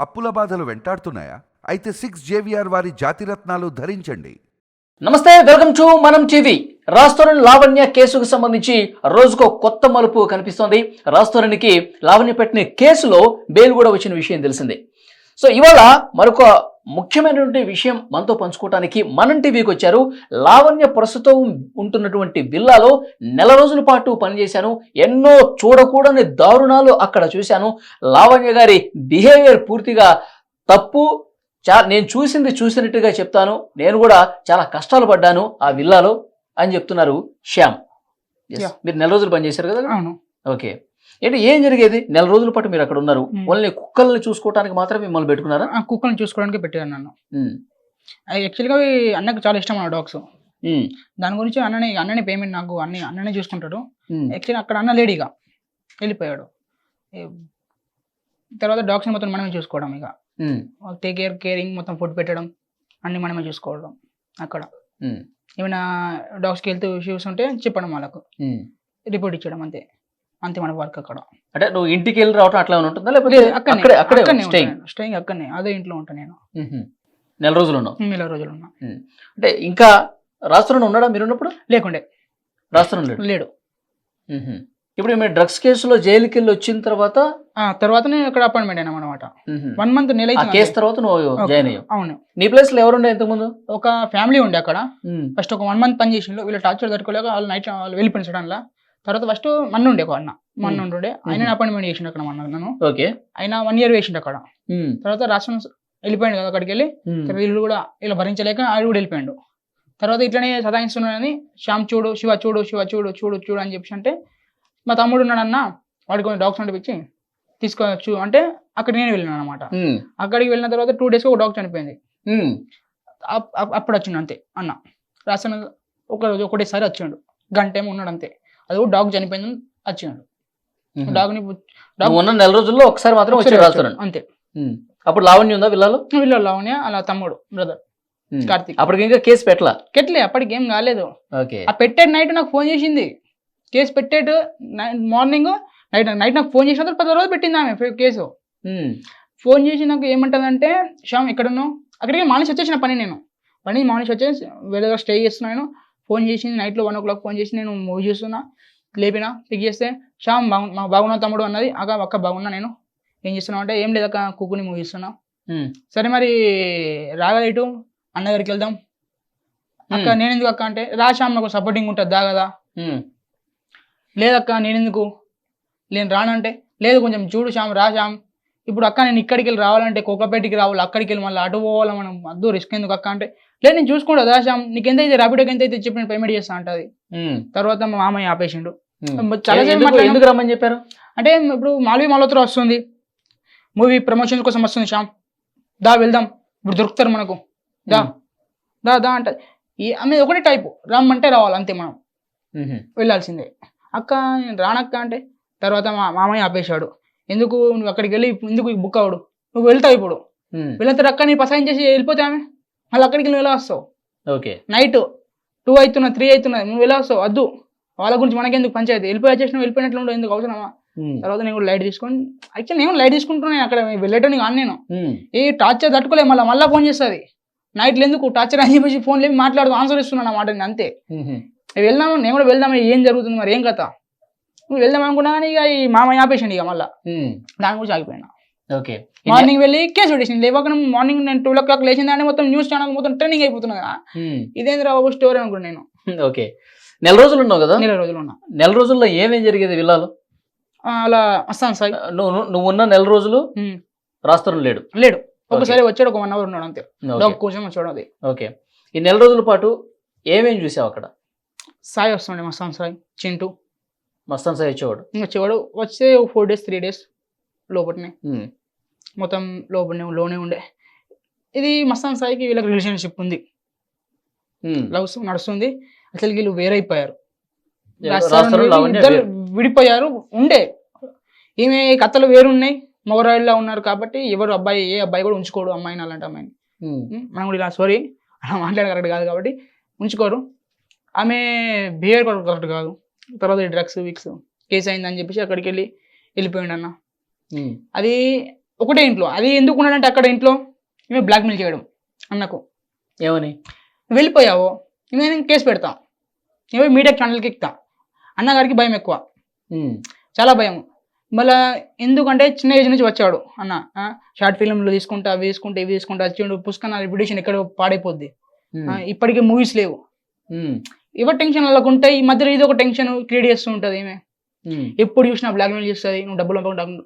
అప్పుల బాధలు వెంటాడుతున్నాయా? అయితే 6 JVR వారి జాతిరత్నాలు ధరించండి. నమస్తే, వెల్కమ్ టు మనం టీవీ. రాస్తోరన్ లావణ్య కేసుకు సంబంధించి రోజుకో కొత్త మలుపు కనిపిస్తోంది. రాస్తోరన్కి లావణ్య పెట్టిన కేసులో బెయిల్ కూడా వచ్చిన విషయం తెలిసిందే. సో ఇవాళ మరొక ముఖ్యమైనటువంటి విషయం మనతో పంచుకోవడానికి మనం టీవీకి వచ్చారు. లావణ్య ప్రస్తుతం ఉంటున్నటువంటి విల్లాలో నెల రోజుల పాటు పనిచేశాను. ఎన్నో చూడకూడని దారుణాలు అక్కడ చూశాను. లావణ్య గారి బిహేవియర్ పూర్తిగా తప్పు. నేను చూసినట్టుగా చెప్తాను. నేను కూడా చాలా కష్టాలు పడ్డాను ఆ విల్లాలో అని చెప్తున్నారు శ్యామ్. మీరు నెల రోజులు పనిచేశారు కదా? అవును. ఓకే, ఏంటి ఏం జరిగేది? నెల రోజుల పాటు మీరు అక్కడ ఉన్నారు. ఓన్లీ కుక్కల్ని చూసుకోవడానికి మాత్రమే మిమ్మల్ని పెట్టుకున్నారా? కుక్కల్ని చూసుకోవడానికి పెట్టాను నన్ను. యాక్చువల్గా అన్నకు చాలా ఇష్టం అన్న డాగ్స్. దాని గురించి అన్నని పేమెంట్ నాకు అన్ననే చూసుకుంటాడు. యాక్చువల్లీ అక్కడ అన్న లేడీగా వెళ్ళిపోయాడు. తర్వాత డాగ్స్ మొత్తం మనమే చూసుకోవడం, ఇక కేరింగ్ మొత్తం ఫుడ్ పెట్టడం అన్ని మనమే చూసుకోవడం. అక్కడ ఏమైనా డాగ్స్కి వెళ్తూ ఇష్యూస్ ఉంటే చెప్పడం, వాళ్ళకు రిపోర్ట్ ఇచ్చడం, అంతే మన వర్క్ అక్కడ. అంటే నువ్వు ఇంటికి వెళ్ళి రావటం అట్లా ఉంటుందా, లేకపోతే స్టేయింగ్ అక్కడనే అదే ఇంట్లో ఉంటాను నేను. నెల రోజులు ఉన్నావు? నెల రోజులు ఉన్నా. అంటే ఇంకా రాస్తోరన్ ఉన్నాడా మీరు ఉన్నప్పుడు? లేకుండే. రాస్తోరన్ లేడు. ఇప్పుడు మీరు డ్రగ్స్ కేసులో జైలుకి వెళ్ళి వచ్చిన తర్వాత నేను అక్కడ అపాయింట్మెంట్ అయినా అనమాట. 1 month నెల కేసు తర్వాత నువ్వు జాయిన్ అయ్యావు. అవును. నీ ప్లేస్ లో ఎవరుండే ఇంతకుముందు? ఒక ఫ్యామిలీ ఉండే అక్కడ. ఫస్ట్ ఒక 1 month పని చేసిండు. వీళ్ళు టార్చర్ తట్టుకోలేక వాళ్ళు నైట్ వాళ్ళు వెళ్ళిపోయిన సడన్లా. తర్వాత ఫస్ట్ మన్ను ఉండే, ఒక మన్ను ఉండే, ఆయన అపాయింట్మెంట్ చేసిండు అక్కడ నన్ను. ఓకే. ఆయన 1 year వేసిండు అక్కడ. తర్వాత రాష్ట్రం వెళ్ళిపోయాడు కదా అక్కడికి వెళ్ళి. వీళ్ళు కూడా ఇలా భరించలేక ఆయన కూడా వెళ్ళిపోయాడు. తర్వాత ఇట్లనే సతాయిస్తున్నాడని శ్యామ్ చూడు, శివ చూడు, చూడు అని చెప్పి అంటే, మా తమ్ముడు ఉన్నాడన్న, వాడికి కొన్ని డాగ్స్ నడిపించి తీసుకోవచ్చు అంటే అక్కడ నేను వెళ్ళినాను అనమాట. అక్కడికి వెళ్ళిన తర్వాత 2 days ఒక డాగ్ చనిపోయింది. అప్పుడు వచ్చిండు అంతే అన్న. రాసిన ఒకటేసారి వచ్చిండు, గంట ఏమో ఉన్నాడు అంతే. అది కూడా డాగ్ చనిపోయింది వచ్చిండు. డాగ్ని ఉన్న నెల రోజుల్లో ఒకసారి మాత్రం వచ్చి అంతే. అప్పుడు లావణ్య ఉందా విల్లాలో? వీళ్ళు లావణ్య, అలా తమ్ముడు బ్రదర్ కార్తీక్. అప్పటికి ఇంకా కేసు పెట్టలే, అప్పటికి ఏం కాలేదు. ఓకే. ఆ పెట్టేది నైట్ నాకు ఫోన్ చేసింది. కేసు పెట్టేటు మార్నింగ్ నైట్ నాకు ఫోన్ చేసిన తర్వాత 10 రోజులు పెట్టింది ఆమె కేసు. ఫోన్ చేసి నాకు ఏమంటుందంటే, శ్యామ్ ఎక్కడున్నావు? అక్కడికి మార్నింగ్ వచ్చేసిన నేను మార్నింగ్ వచ్చేసి వేరే దగ్గర స్టే చేస్తున్నాను. ఫోన్ చేసింది నైట్లో 1 o'clock ఫోన్ చేసి, నేను మూవీ చూస్తున్నా, లేపినా, పిక్ చేస్తే శ్యామ్ బాగున్నా తమ్ముడు అన్నది. అక్క బాగున్నా, నేను ఏం చేస్తున్నావు అంటే, ఏం లేదక్క కుక్కుని మూవీ చూస్తున్నా. సరే మరి రాగా ఇటు అన్న దగ్గరికి వెళ్దాం. అక్క నేను ఎందుకు అక్క అంటే, రా శ్యామ్ నాకు సపోర్టింగ్ ఉంటుంది దా కదా. లేదక్క నేను రానంటే, లేదు కొంచెం చూడు శ్యామ్, రా శ్యామ్. ఇప్పుడు అక్క నేను ఇక్కడికి వెళ్ళి రావాలంటే కోకపేటకి రావాలి, అక్కడికి వెళ్ళి మళ్ళీ అటు పోవాలి, మనం అద్దు రిస్క్ ఎందుకు అక్క అంటే, లేదు నేను చూసుకుంటా దా శ్యామ్, నీకు ఎంత అయితే ర్యాపిడోకి ఎంత అయితే చెప్పి నేను పేమెంట్ చేస్తా అంటది. తర్వాత మా మామయ్య ఆపేసిండు. చాలా ఎందుకు రమ్మని చెప్పారు అంటే, ఇప్పుడు మాల్వి మల్హోత్రా వస్తుంది, మూవీ ప్రమోషన్స్ కోసం వస్తుంది, శ్యామ్ దా వెళ్దాం, ఇప్పుడు దొరుకుతారు మనకు, దా అంటది. ఆమె ఒకటే టైపు, రమ్మంటే రావాలి అంతే, మనం వెళ్ళాల్సిందే. అక్క నేను రానక్క అంటే, తర్వాత మా మామయ్య ఆపేశాడు. ఎందుకు నువ్వు అక్కడికి వెళ్ళి ఎందుకు బుక్ అవడు, నువ్వు వెళ్తావు ఇప్పుడు, వెళ్ళిన అక్క నీ పసాయం చేసి వెళ్ళిపోతే ఆమె మళ్ళీ అక్కడికి వెళ్ళి ఎలా వస్తావు? ఓకే. నైట్ 2 అవుతున్నా 3 అవుతున్నది, నువ్వు ఎలా వస్తావు? వద్దు, వాళ్ళ గురించి మనకెందుకు పంచాయతీ, వెళ్ళిపోయి వెళ్ళిపోయినట్లు ఉండవు, ఎందుకు అవసరమా? తర్వాత నేను కూడా లైట్ తీసుకొని, యాక్చువల్ నేను లైట్ తీసుకుంటున్నాను అక్కడ వెళ్ళేటో కాను నేను. ఏ టార్చర్ తట్టుకోలేదు, మళ్ళీ ఫోన్ చేస్తుంది నైట్లో, ఎందుకు టార్చర్ అని చెప్పేసి ఫోన్ లేవి మాట్లాడుతూ ఆన్సర్ ఇస్తున్నాను అన్నమాట. అంతే, వెళ్దాము, నేను కూడా వెళ్దాము, ఏం జరుగుతుంది మరి ఏం కథ, నువ్వు వెళ్దాం అనుకున్నా కానీ ఇక ఈ మామయ్య ఆపేసిండు. ఇక మళ్ళీ దాని గురించి ఆగిపోయినా. ఓకే. మార్నింగ్ వెళ్ళి కేసు పెట్టేసింది. లేవక మార్నింగ్ నేను 12 o'clock లేచిందని మొత్తం న్యూస్ ఛానల్ మొత్తం ట్రెండింగ్ అయిపోతున్నది. ఇదేంద్ర బాబు స్టోరీ అనుకున్నా నేను. ఓకే. నెల రోజులు ఉన్నావు కదా? నెల రోజులు ఉన్నా. నెల రోజుల్లో ఏమేం జరిగేది విల్లాలో? అలా వస్తాను సార్. నువ్వు ఉన్న నెల రోజులు రాస్తోరన్ లేడు. ఒకసారి వచ్చాడు, ఒక 1 hour ఉన్నాడు అంతే, డాగ్ కోసం వచ్చాడు. అది ఓకే. ఈ నెల రోజుల పాటు ఏమేం చూసావు అక్కడ? సాయి వస్తుండే, మస్తాన్ సాయి, చింటూ. మస్తాన్ సాయి వచ్చేవాడు వచ్చే 4 days 3 days లోపలనే, మొత్తం లోనే ఉండే. ఇది మస్తాన్ సాయికి వీళ్ళకి రిలేషన్షిప్ ఉంది, లవ్స్ నడుస్తుంది. అసలు వీళ్ళు వేరైపోయారు, ఇద్దరు విడిపోయారు. ఉండే ఈమె కథలు వేరున్నాయి, మొగరాయిలా ఉన్నారు కాబట్టి ఏ అబ్బాయి కూడా ఉంచుకోడు అమ్మాయిని, అలాంటి అమ్మాయిని. మనం కూడా ఇలా సారీ అలా మాట్లాడే కరెక్ట్ కాదు కాబట్టి ఉంచుకోరు. ఆమె బిహేవియర్ కూడా కరెక్ట్ కాదు. తర్వాత డ్రగ్స్ కేసు అయిందని చెప్పేసి అక్కడికి వెళ్ళిపోయిండు అన్న. అది ఒకటే ఇంట్లో. అది ఎందుకు ఉన్నాడంటే అక్కడ ఇంట్లో ఈమె బ్లాక్మెయిల్ చేయడం అన్నకు. ఏమని? వెళ్ళిపోయావు నేను కేసు పెడతా, ఏమో మీడియా ఛానల్కి ఎక్కుతా. అన్నగారికి భయం ఎక్కువ, చాలా భయం. మళ్ళీ ఎందుకంటే చిన్న ఏజ్ నుంచి వచ్చాడు అన్న, షార్ట్ ఫిల్మ్లు తీసుకుంటా అవి తీసుకుంటా ఇవి తీసుకుంటా వచ్చిండు. పుష్కన రెప్యుటేషన్ ఎక్కడ పాడైపోద్ది. ఇప్పటికీ మూవీస్ లేవు. ఎవరు టెన్షన్ వాళ్ళకు ఉంటాయి. ఈ మధ్యలో ఇది ఒక టెన్షన్ క్రియేట్ చేస్తూ ఉంటుంది. ఏమే ఎప్పుడు చూసినా బ్లాక్మెయిల్ చేస్తుంది. నువ్వు డబ్బులు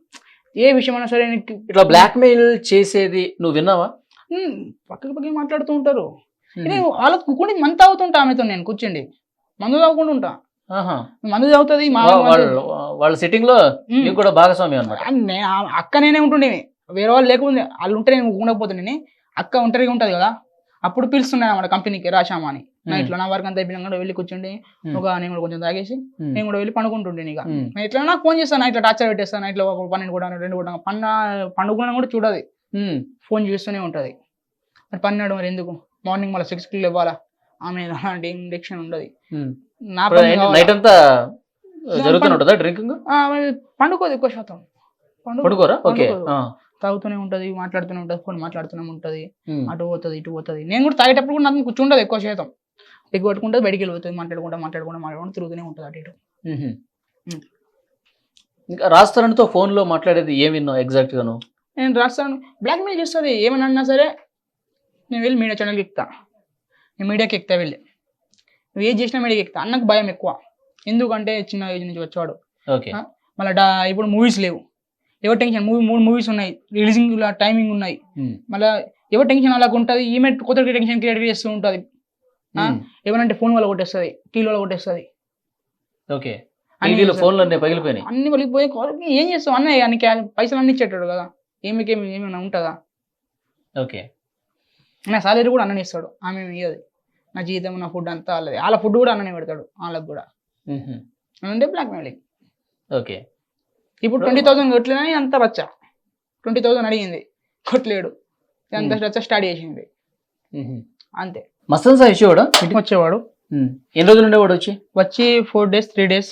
ఏ విషయం అయినా సరే ఇట్లా బ్లాక్మెయిల్ చేసేది నువ్వు విన్నావా? పక్కకి మాట్లాడుతూ ఉంటారు. వాళ్ళకి కూర్చొని మందు తాగుతుంటా ఆమెతో, నేను కూర్చోండి మందు తాగుకుంటూ ఉంటా. మందు తాగుతుంది వాళ్ళ సిట్టింగ్ లో కూడా భాగస్వామ్యం అన్నమాట. నేను అక్క నేనే ఉంటుండేవి, వేరే వాళ్ళు లేకపోతే వాళ్ళు ఉంటే నేను ఉండకపోతుండే. అక్క ఒంటరిగా ఉంటుంది కదా, అప్పుడు పిలుస్తున్నాయి అన్నమాట కంపెనీకి రాశామా అని. నైట్లో నా వర్క్ అంతా అయిపోయినా కూడా వెళ్ళి కూర్చుండి ఒక నేను కూడా కొంచెం తాగేసి నేను కూడా వెళ్ళి పండుకుంటుండే. ఇక నేను ఇట్లా నాకు ఫోన్ చేస్తాను, ఇట్లా టార్చర్ పెట్టేస్తాను, ఇట్లా 12 కూడా 2 కూడా పండుకున్నా కూడా చూడదు, ఫోన్ చేస్తూనే ఉంటుంది. మరి పన్నాడు మరి ఎందుకు మార్నింగ్ మళ్ళీ 6కి ఇవ్వాలా, ఆమె అలాంటి ఇండక్షన్ ఉండదు. నా నైట్ అంతా జరుగుతుంటుందా డ్రింకింగ్? పండుకోదు ఎక్కువ శాతం, పండుకోరా? ఓకే, తాగుతూనే ఉంటది, మాట్లాడుతూనే ఉంటది, ఫోన్ మాట్లాడుతూనే ఉంటది, అటు పోతుంది ఇటు పోతుంది. నేను కూడా తాగేటప్పుడు కూడా నాకు కూర్చుండదు ఎక్కువ శాతం, ఎక్కువ పట్టుకుంటుంది, బయటికి వెళ్ళిపోతుంది, మాట్లాడుకుంటా తిరుగుతూనే ఉంటుంది అటు ఇటు. ఇంకా రాస్తారంతో ఫోన్ లో మాట్లాడేది ఏమి విన్నావు ఎగ్జాక్ట్ గా? నేను రాస్తాను, బ్లాక్మెయిల్ చేస్తుంది. ఏమని అన్నా సరే నేను వెళ్ళి మీడియా ఛానల్కి ఎక్కుతా, నేను మీడియాకి ఎక్కుతా, వెళ్ళి నువ్వు ఏది చేసినా మీడియాకి ఎక్కుతా. అన్నకు భయం ఎక్కువ, ఎందుకంటే చిన్న ఏజ్ నుంచి వచ్చాడు. మళ్ళీ ఇప్పుడు మూవీస్ లేవు, ఎవరు టెన్షన్ 3 మూవీస్ ఉన్నాయి, రిలీజింగ్ టైమింగ్ ఉన్నాయి. మళ్ళీ ఎవరు టెన్షన్ అలాగ ఉంటుంది. ఈమె కొత్త టెన్షన్ క్రియేట్ చేస్తూ ఉంటుంది. ఏమనంటే ఫోన్ వల్ల కొట్టేస్తుంది, టీవీ వల్ల కొట్టేస్తుంది. అన్ని పగిలిపోయి ఏం చేస్తావు అన్నయ్య, అన్ని పైసలు అన్ని ఇచ్చేటాడు కదా, ఏమైనా ఉంటుందా? నా సాలరీ కూడా అన్ననే ఇస్తాడు, ఆమె ఇయ్యదు. నా జీతం నా ఫుడ్ అంతా వాళ్ళది, వాళ్ళ ఫుడ్ కూడా అన్ననే పెడతాడు వాళ్ళకి కూడా. అంటే బ్లాక్మెయిలింగ్. ఇప్పుడు 20,000 కొట్టలేదని అంత రచ్చ, 20,000 అడిగింది కొట్టలేడు, అంత రచ్చ స్టార్ట్ చేసింది అంతే. మస్తన్ సార్ వచ్చేవాడు ఎన్ని రోజులు ఉండేవాడు? వచ్చి 4 days 3 days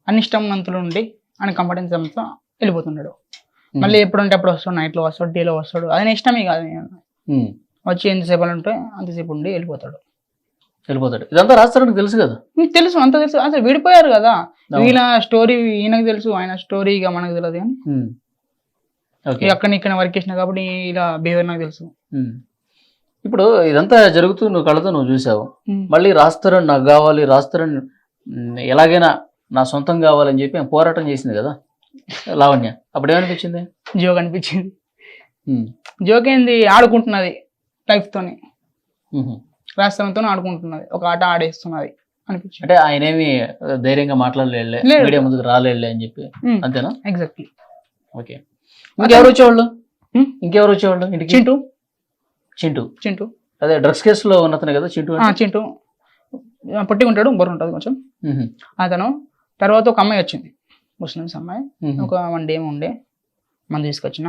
అన్ని ఇష్టం మంతులు ఉండి అని కంఫర్టెన్స్ అంతా వెళ్ళిపోతున్నాడు. మళ్ళీ ఎప్పుడంటే అప్పుడు వస్తాడు, నైట్లో వస్తాడు, డేలో వస్తాడు, అది ఇష్టమే కాదు. వచ్చి ఎంతసేపు ఉంటే అంతసేపు ఉండి వెళ్ళిపోతాడు. ఇదంతా రాస్తారని తెలుసు కదా? మీకు తెలుసు, అంత తెలుసు. అసలు విడిపోయారు కదా, వీళ్ళ స్టోరీ ఈయనకు తెలుసు, ఆయన స్టోరీ ఇక మనకు తెలియదు. కానీ అక్కడ ఇక్కడ వర్క్ చేసిన కాబట్టి ఇలా బిహేవియర్ నాకు తెలుసు. ఇప్పుడు ఇదంతా జరుగుతూ నువ్వు కళ్ళతో నువ్వు చూసావు, మళ్ళీ రాస్తారని నాకు కావాలి, రాస్తారని ఎలాగైనా నా సొంతం కావాలని చెప్పి పోరాటం చేసింది కదా లావణ్య. అప్పుడు ఏమనిపించింది? జోక్ అనిపించింది. జోక్ ఏంది, ఆడుకుంటున్నది లైఫ్ తోని, రాష్ట్రంతో ఆడుకుంటున్నది, ఒక ఆట ఆడేస్తున్నది అనిపించింది. అంటే ఆయన ఏమి ధైర్యంగా మాట్లాడలే, మీడియా ముందుకు రాలేలే అని చెప్పి, అంతేనా? ఎగ్జాక్ట్లీ. ఓకే. ఇంకెవరు వచ్చేవాళ్ళు? ఇంటికి? చింటూ అదే డ్రగ్స్ కేసులో ఉన్నతనే కదా చింటూ? చింటూ పొట్టి ఉంటాడు, బొర్ర ఉంటుంది కొంచెం. అతను తర్వాత ఒక అమ్మాయి వచ్చింది, ముస్లిమ్స్ అమ్మాయి. ఒక 1 day ఉండే మందు తీసుకొచ్చిన,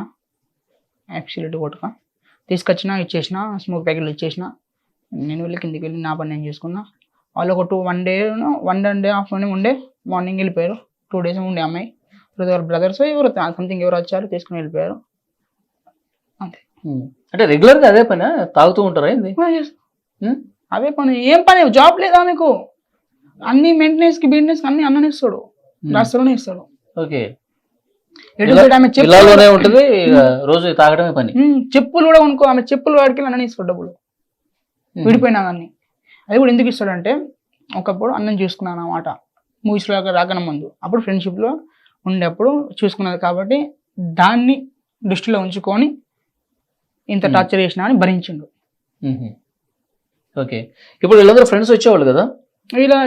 యాక్సిడెంట్ కొట్టుక తీసుకొచ్చిన, ఇచ్చేసిన, స్మోక్ ప్యాకెట్లు ఇచ్చేసిన. నేను వెళ్ళి కిందికి వెళ్ళి నా పని నేను చేసుకున్నా. వాళ్ళు ఒక 1 day 1.5 ఉండే, మార్నింగ్ వెళ్ళిపోయారు. 2 days ఉండే అమ్మాయి. ఎవరు బ్రదర్స్ ఎవరు సంథింగ్ ఎవరు వచ్చారు, తీసుకుని వెళ్ళిపోయారు అంతే. అంటే రెగ్యులర్ గా అదే పని తాగుతూ ఉంటారా? అదే పని. ఏం పని, జాబ్ లేదా మీకు? అన్ని మెయింటెనెన్స్ కి బిజినెస్ అన్ని అన్ననే ఇస్తాడు, రాష్ట్రంలోనే ఇస్తాడు. ఓకే. ఉంటుంది రోజు తాగడమే పని. చెప్పులు కూడా కొనుక్కో, ఆమె చెప్పులు వాడికి అన్ననే ఇస్తాడు డబ్బులు, విడిపోయినా కానీ. అది కూడా ఎందుకు ఇస్తాడంటే, ఒకప్పుడు అన్నం చూసుకున్నాను అన్నమాట మూవీస్లో రాకన ముందు, అప్పుడు ఫ్రెండ్షిప్లో ఉండేప్పుడు చూసుకున్నది కాబట్టి దాన్ని దృష్టిలో ఉంచుకొని ఇంత టార్చర్ చేసినా అని భరించిండు. ఓకే. ఇప్పుడు వీళ్ళందరూ ఫ్రెండ్స్ వచ్చేవాళ్ళు కదా,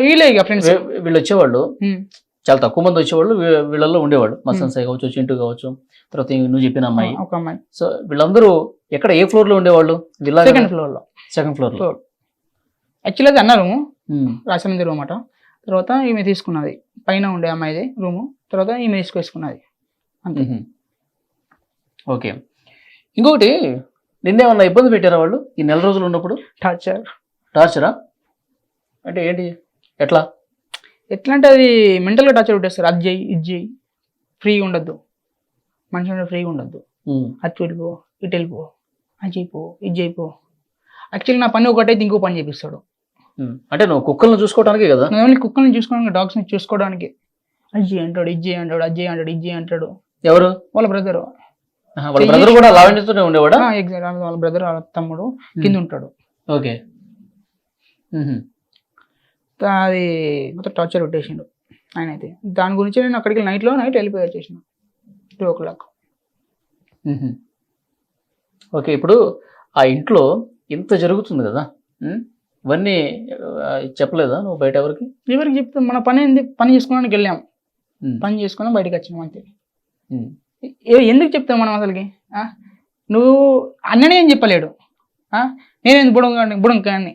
వీళ్ళే ఇక ఫ్రెండ్స్. వీళ్ళు వచ్చేవాళ్ళు చాలా తక్కువ మంది వచ్చేవాళ్ళు, వీళ్ళల్లో ఉండేవాళ్ళు. మసన్ సాయి కావచ్చు, చింటూ కావచ్చు, తర్వాత నువ్వు చెప్పిన అమ్మాయి, ఒక అమ్మాయి. సో వీళ్ళందరూ ఎక్కడ, ఏ ఫ్లోర్ లో ఉండేవాళ్ళు? సెకండ్ ఫ్లోర్ లో. యాక్చువల్లీ అది అన్న రూము, రాజమండ్రి రూమ్ అట. తర్వాత ఈమె తీసుకున్నది, పైన ఉండే అమ్మాయిది రూము. తర్వాత ఈమె తీసుకొసుకున్నది అంతే. ఓకే. ఇంకొకటి, నిన్నేమన్నా ఇబ్బంది పెట్టారా వాళ్ళు ఈ 4 రోజులు ఉన్నప్పుడు? టార్చరా అంటే ఏంటి, ఎట్లా అంటే అది మెంటల్గా టార్చర్ పెట్టేస్తారు. అది చేయి, ఇది చేయి, ఫ్రీగా ఉండద్దు, మనిషి ఫ్రీగా ఉండద్దు. అటు వెళ్ళిపో ఇటు వెళ్ళిపో అది చేయిపో ఇది చేయిపో. యాక్చువల్లీ నా పని ఒకటైతే ఇంకో పని చేపిస్తాడు. అంటే నువ్వు కుక్కలను చూసుకోవడానికి కదా? నేను ఓన్లీ కుక్కల్ని చూసుకోవడానికి, డాగ్స్ని చూసుకోవడానికి. అజ్జి అంటాడు, ఇజ్జి అంటాడు, అజ్జి అంటాడు, ఇజ్జి అంటాడు. ఎవరు? వాళ్ళ బ్రదర్. వాళ్ళ బ్రదర్ కూడా లావణ్యతోనే ఉండేవాడా? ఎగ్జాక్ట్, వాళ్ళ బ్రదర్ వాళ్ళ తమ్ముడు కింద ఉంటాడు. ఓకే. అది మొత్తం టార్చర్ పెట్టేసిండు ఆయన అయితే. దాని గురించి నేను అక్కడికి నైట్ వెళ్ళిపోయి వచ్చేసిన 2 o'clock. ఓకే. ఇప్పుడు ఆ ఇంట్లో ఇంత జరుగుతుంది కదా, ఇవన్నీ చెప్పలేదా నువ్వు బయట ఎవరికి? ఎవరికి చెప్తాం? మన పని ఏంది? పని చేసుకోవడానికి వెళ్ళాం, పని చేసుకుని బయటకు వచ్చినాం అంతే. ఎందుకు చెప్తాం మనం అసలుకి? నువ్వు అన్ననే ఏం చెప్పలేడు, నేనేంది బుడంకాన్ని,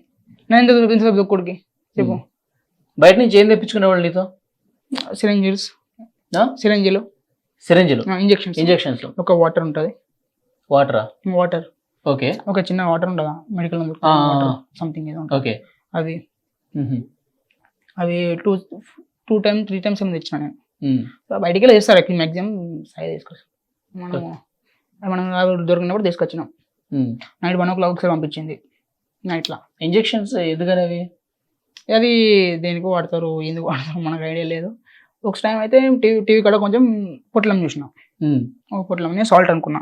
నేను ఎందుకు దొక్కుడికి చెప్పు. బయట నుంచి ఏం తెప్పించుకునేవాళ్ళు నీతో? సిరంజీలు, ఇంజెక్షన్స్. ఒక వాటర్ ఉంటుంది. Water okay. ఒక చిన్న వాటర్ ఉండదా మెడికల్ సంథింగ్ ఏదో ఉంటుంది. అది అవి 2 times 3 times ఏమో తెచ్చిన నేను. బయటికి వెళ్ళి చేస్తారు యాక్చువల్లీ మ్యాక్సిమం సైజ్ తీసుకొచ్చాం మనం దొరికినప్పుడు తీసుకొచ్చినాం. నైట్ 1 o'clock ఒకసారి పంపించింది నైట్లా. ఇంజెక్షన్స్ ఎందుకనేవి? అది దేనికి వాడతారు, ఎందుకు వాడతారు మనకు ఐడియా లేదు. ఒక టైం అయితే టీవీ కాడ కొంచెం పొట్లం చూసినాం. ఒక పొట్లం నేను సాల్ట్ అనుకున్నా.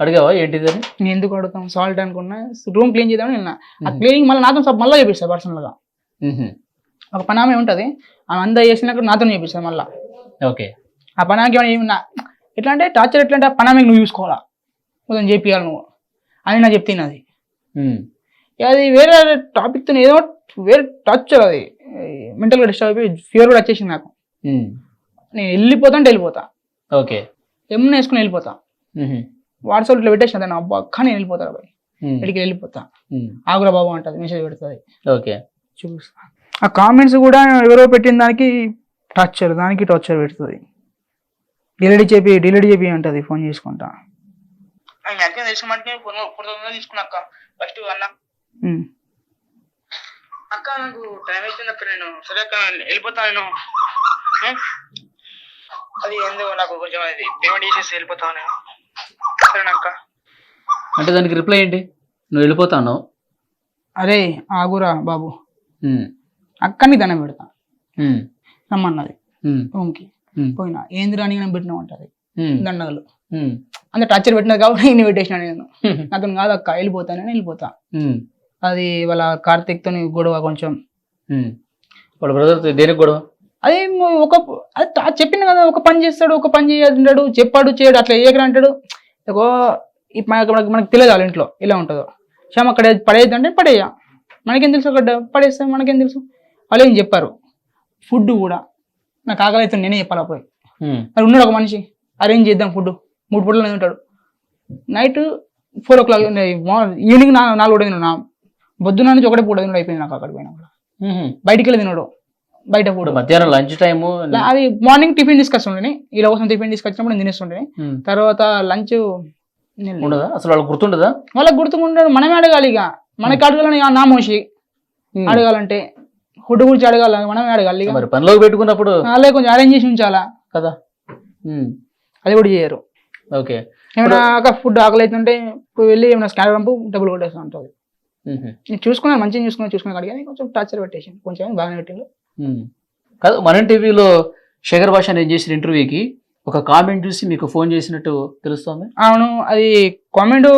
అడిగావా ఏంటిది అని? నేను ఎందుకు అడుగుతాం, సాల్ట్ అనుకున్నా. రూమ్ క్లీన్ చేద్దామని వెళ్ళిన. ఆ క్లీనింగ్ మళ్ళీ నాతో మళ్ళీ చేపిస్తారు పర్సనల్గా. ఒక పనామే ఉంటుంది, ఆమె అంతా చేసినాక నాతో చేపిస్తారు మళ్ళీ. ఓకే. ఆ పనాకి ఏమన్నా ఎట్లా అంటే టార్చర్ ఎట్లా అంటే ఆ పనామికి నువ్వు చూసుకోవాలా, మొత్తం చేపియాలి నువ్వు అని నాకు చెప్తే అది. అది వేరే టాపిక్తో ఏదో వేరే టార్చర్, అది మెంటల్గా డిస్టర్బ్ అయిపోయి ఫీవర్ కూడా వచ్చేసింది నాకు. నేను వెళ్ళిపోతా. ఓకే. ఏమన్నా వేసుకుని వెళ్ళిపోతా. వాట్సాప్ ఇట్లా పెట్టేసిన దాన్ని, అబ్బా కానీ నేను వెళ్ళిపోతా బాయ్, ఇక్కడికి వెళ్ళిపోతా. ఆగురా బాబు అంటది, మెసేజ్ పెడుతుంది. ఓకే. చూపిస్తా. ఆ కామెంట్స్ కూడా ఎవరో పెట్టిన దానికి టార్చర్ పెడుతుంది. డిలీట్ చేపి అంటది ఫోన్ చేసుకుంటా. తీసుకున్నాక ఫస్ట్ అక్క నాకు టైం అవుతుంది అక్క, నేను సరే అక్క వెళ్ళిపోతాను, అది ఎందుకు నాకు కొంచెం అది పేమెంట్ చేసేసి వెళ్ళిపోతాను నేను, సరేనక్క అంటే. దానికి రిప్లై ఏంటి? నువ్వు వెళ్ళిపోతాను. అరే ఆగురా బాబు, అక్కని దండం పెడతా రమ్మన్నది రూమ్కి. పోయినా ఏంది రాని నేను పెట్టినా ఉంటది దండగలు. అంత టార్చర్ పెట్టినది కాబట్టి నేను పెట్టేసిన. నేను నాకు కాదు అక్క వెళ్ళిపోతానని వెళ్ళిపోతా. అది వాళ్ళ కార్తీక్ తో గొడవ కొంచెం. వాళ్ళ బ్రదర్ దేనికి గొడవ? అది అది చెప్పిన కదా, ఒక పని చేస్తాడు, ఒక పని చేయాడు, చెప్పాడు చేయడు, అట్లా ఏకరా అంటాడు. మనకు తెలియదు వాళ్ళ ఇంట్లో ఇలా ఉంటుందో. శ్యామ్ అక్కడ పడేయద్దు అంటే పడేయ, మనకేం తెలుసు, అక్కడ పడేస్తే మనకేం తెలుసు. వాళ్ళు ఏం చెప్పారు. ఫుడ్ కూడా నాకు ఆకలి అవుతుంది, నేనే చెప్పాలా పోయి. అది ఉన్నాడు ఒక మనిషి, అరేంజ్ చేద్దాం ఫుడ్. 3 పూటలు ఉంటాడు. నైట్ 4 o'clock, ఈవినింగ్ 4 తిన్నాడు. పొద్దున్న నుంచి 1 పూట తిన్నాడు. అయిపోయింది నాకు అక్కడ పోయినా కూడా. బయటికి వెళ్ళి తిన్నాడు, బయట ఫుడ్. మధ్యాహ్నం లంచ్ టైమ్. అది మార్నింగ్ టిఫిన్ తీసుకొస్తుండే, ఇలా కోసం టిఫిన్ తీసుకొచ్చినప్పుడు నేను తినేస్తుండే. తర్వాత లంచ్ ఉండదా అసలు? వాళ్ళకి గుర్తుండదా? వాళ్ళకి గుర్తుకుంటాడు. మనమే అడగాలి. ఇక మనకి అడగాలని నా మోసి అడగాలంటే ఫుడ్ గురించి అడగాలి, మనమే అడగాలి. మరి పనిలోకి పెట్టుకున్నప్పుడు అలాగే కొంచెం అరేంజ్ చేసి ఉంచాలా కదా, అది కూడా చేయరు. ఓకే. ఏమైనా ఫుడ్ ఆకలి అవుతుంటే వెళ్ళి ఏమైనా స్కానర్ పంపు డబ్బులు కొట్టేస్తూ ఉంటుంది. నేను చూసుకున్నాను, మంచిగా చూసుకున్నా కానీ కొంచెం టార్చర్ పెట్టేసి కొంచెం బాగానే పెట్టిండు. కాదు, మన టీవీలో శేఖర్ భాష నేను చేసిన ఇంటర్వ్యూకి ఒక కామెంట్ చూసి మీకు ఫోన్ చేసినట్టు తెలుస్తుంది. అవును, అది కామెంట్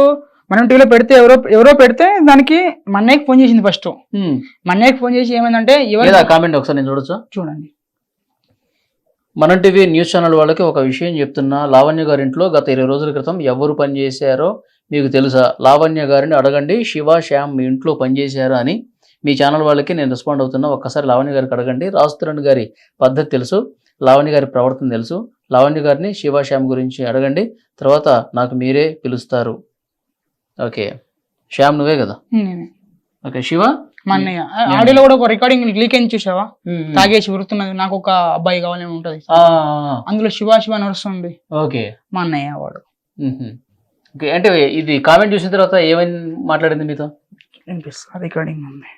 మనం టీవీలో పెడితే ఎవరో పెడితే దానికి మన్నయ్యకి ఫోన్ చేసింది ఫస్ట్. మన్నయ్యకి ఫోన్ చేసి ఏమైందంటే కామెంట్ ఒకసారి నేను చూడొచ్చా? చూడండి. మనం టీవీ న్యూస్ ఛానల్ వాళ్ళకి ఒక విషయం చెప్తున్నా. లావణ్య గారింట్లో గత 20 రోజుల క్రితం ఎవరు పనిచేశారో మీకు తెలుసా? లావణ్య గారిని అడగండి, శివ శ్యామ్ మీ ఇంట్లో పనిచేశారా అని మీ ఛానల్ వాళ్ళకి నేను రెస్పాండ్ అవుతున్నా. ఒక్కసారి లావణ్య గారికి అడగండి. రాస్తురణ్ గారి పద్ధతి తెలుసు, లావణ్య గారి ప్రవర్తన తెలుసు. లావణ్య గారిని శివ శ్యామ్ గురించి అడగండి, తర్వాత నాకు మీరే పిలుస్తారు. ఓకే. శ్యామ్ నువ్వే కదా? ఓకే. శివ మా అన్నయ్య ఆడియోలో కూడా ఒక రికార్డింగ్ లీక్ అయింది చూసావా? తాగేసి ఉరుతున్నది, నాకు ఒక అబ్బాయి కావాలని ఉంటది, అందులో శివ నడుస్తుంది. ఓకే. మా అన్నయ్య వాడు. ఓకే. అంటే ఇది కామెంట్ చూసిన తర్వాత ఏమని మాట్లాడింది మీతో? వినిపిస్తా, రికార్డింగ్ ఉంది.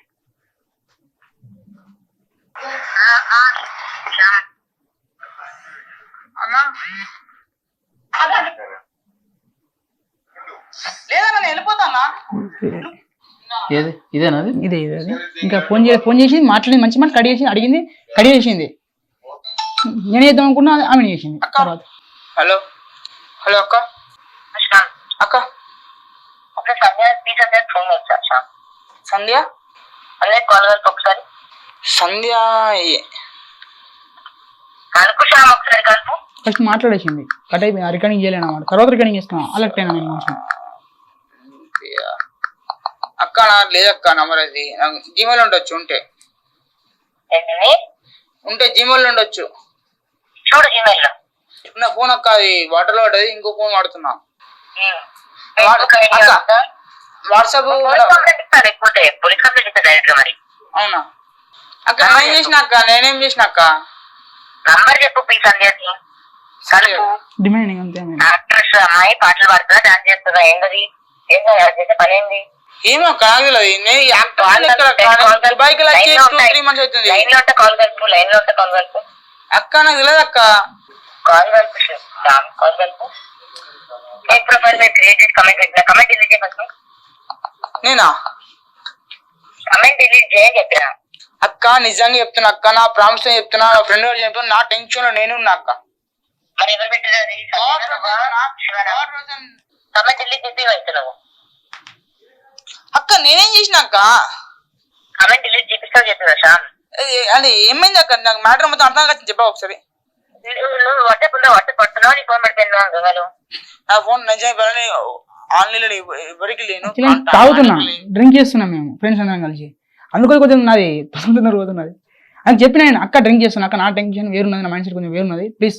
ఏది ఇదేనా అది? ఇదే ఇదే అదే. ఇంకా ఫోన్ చేసి మాట్లాడింది, మంచి మాట కడి చేసి అడిగింది, కడి చేసింది. నేను చేద్దాం అనుకున్నా, ఆమె చేసింది తర్వాత. హలో హలో అక్క అక్క సంధ్య ఒకసారి సంధ్య ఫస్ట్ మాట్లాడేసింది, కట్ అయిపోయింది, రికార్డింగ్ చేయలేను అన్నమాట. తర్వాత రికార్డింగ్ చేస్తున్నాను, అలర్ట్ అయినా నేను కొంచెం. అక్క నాకు లేదక్క నంబర్, అది నాకు జీమెయిల్ ఉండొచ్చు, ఉంటే జీమెయిల్ ఉండొచ్చు. చూడు జీమెయిల్ లో నా ఫోన్ అక్క అది వాటర్ లో పడ్డది, ఇంకో ఫోన్ వాడుతున్నా. వాట్సాప్ అవునా అక్క? నేనేం చేసిన అక్క, నంబర్ చెప్పు ప్లీజ్. సంధ్యకి డిమాండింగ్ అంతే. యాక్ట్రెస్ అమ్మాయి పాటలు పాడుతుందా, డాన్స్ చేస్తుందా, ఏంటది చేసే పని ఏంది? ఏమో అక్క నాకు తెలియదు. లైన్ లో ఉంటే కాల్ కలుపు, లైన్ లో ఉంటే కాల్ కలుపు. అక్క నాకు తెలియదు అక్క. కాల్ కలుపు, కాల్ కలుపు. ఫేక్ ప్రొఫైల్ మీద క్రియేట్ చేసి కమెంట్ పెట్టిన, కమెంట్ డిలీట్ చేయ ఫస్ట్. నేనా కమెంట్ డిలీట్ చేయని చెప్పినా అక్క? నిజంగా చెప్తున్నా అక్క, నా ప్రామిస్ చెప్తున్నా, నా ఫ్రెండ్ గారు చెప్తున్నా, నా టెన్షన్ లో నేను ఉన్నా అక్క. మరి ఎవరు పెట్టినది? కమెంట్ డిలీట్ చేసి వెళ్తున్నావు అక్క. నేనేం చేసిన అక్క? కమెంట్ డిలీట్ చేపిస్తావు చెప్పినా శ్యామ్. అది ఏమైంది అక్క? నాకు మ్యాటర్ మొత్తం అర్థం కాదు, చెప్పా ఒకసారి. నువ్వు వాట్సాప్ పడుతున్నావు, నీ ఫోన్ పెట్టుకున్నావు గంగలు. నా ఫోన్ నిజంగా ఆన్లైన్ ఎవరికి లేను, తాగుతున్నా, డ్రింక్ చేస్తున్నాం మేము ఫ్రెండ్స్ అందరం కలిసి. అందుకని కొంచెం నాది పసంతన్నర పోతున్నది అని చెప్పిన నేను. అక్క డ్రింక్ చేస్తున్నా అక్క, నా టెన్షన్ వేరున్నది, నా మైండ్ సెట్ కొంచెం వేరున్నది, ప్లీజ్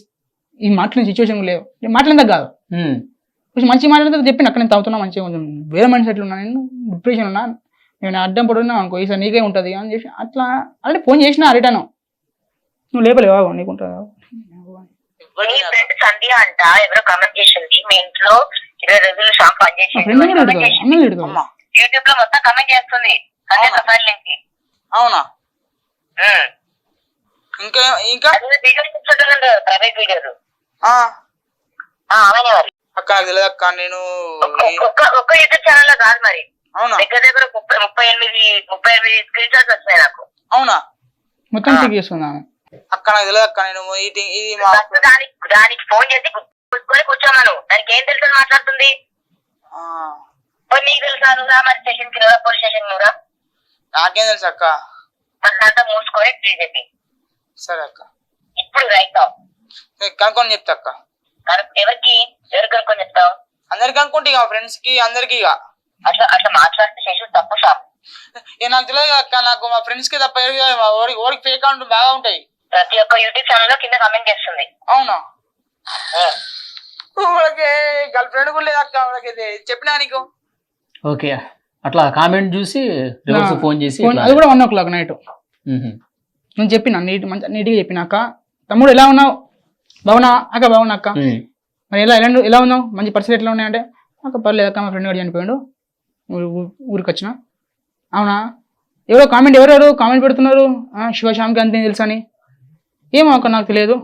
ఈ మాట్లాడిన సిచ్యువేషన్ లేవు, నేను మాట్లాడేందుకు కాదు, కొంచెం మంచి మాట్లాడితే చెప్పిన అక్క. నేను తాగుతున్నా, మంచిగా కొంచెం వేరే మైండ్ సెట్లు ఉన్నా, నేను డిప్రెషన్ ఉన్నా, నేను అడ్డం పడున్నా అనుకో, ఈసారి నీకే ఉంటుంది అని చెప్పి అట్లా అంటే ఫోన్ చేసినా రిటర్న్. నువ్వు లేపలేవా నీకుంటుందా? నీ ఫ్రెండ్ సంధ్య అంట ఎవరో కమెంట్ చేసింది, మీ ఇంట్లో 20 రోజులు షాప్ పని చేసింది, యూట్యూబ్ లో మొత్తం కమెంట్ చేస్తుంది సంధ్య ప్రొఫైల్ నుంచి. అవునా? ఇంకా ఇంకా ప్రైవేట్ వీడియోలు అక్క నాకు తెలియదు అక్క. నేను ఒక్క యూట్యూబ్ ఛానల్ లో కాదు మరి, అవునా దగ్గర దగ్గర 38 స్క్రీన్ షాట్స్ వస్తాయి నాకు. అవునా? మొత్తం చెక్ చేసుకున్నాను అక్క, నాకు తెలియదు అక్క. నేను ఇది దానికి ఫోన్ చేసి కూర్చొని కూర్చోమను, దానికి ఏం తెలుసు మాట్లాడుతుంది. నీకు తెలుసా? నువ్వురా మరి స్టేషన్ కి, నువ్వురా పోలీస్ స్టేషన్, నువ్వురా. నాకేం తెలుసు అక్క? అంతా మూసుకొని ప్లీజ్ చెప్పి. సరే అక్క, ఇప్పుడు రైట్ కనుక్కొని చెప్తా అక్క. ఎవరికి కనుక్కొని చెప్తావు? అందరికి అనుకుంటే ఇక ఫ్రెండ్స్ కి అందరికి ఇక అట్లా మాట్లాడితే చేసి తప్పు షాప్. నాకు తెలియదు అక్క, నాకు మా ఫ్రెండ్స్ కి తప్ప ఓడికి ఫేక్ అకౌంట్ బాగా ఉంటాయి. ప్రతి ఒక్క యూట్యూబ్ ఛానల్ లో కింద కమెంట్ చేస్తుంది. అవునా? వాళ్ళకి గర్ల్ ఫ్రెండ్ కూడా లేదు అక్క, వాళ్ళకి చెప్పినా నీకు. ఓకే, అట్లా కామెంట్ చూసి రివర్స్ ఫోన్ చేసి అది కూడా 1 o'clock నైట్ నేను చెప్పిన నీట్గా చెప్పినాక, తమ్ముడు ఎలా ఉన్నావు, బాగున్నా అక్క, బాగున్నా అక్క, మరి ఎలా ఉన్నావు, మంచి పరిస్థితి ఎట్లా ఉన్నాయంటే, అక్క పర్లేదు అక్క, మా ఫ్రెండ్ గారు చనిపోయాడు, ఊరికి వచ్చిన. అవునా? ఎవరెవరు కామెంట్ పెడుతున్నారు, శివశ్యామ్కి అంతే తెలుసా అని. ఏమో అక్క నాకు తెలియదు.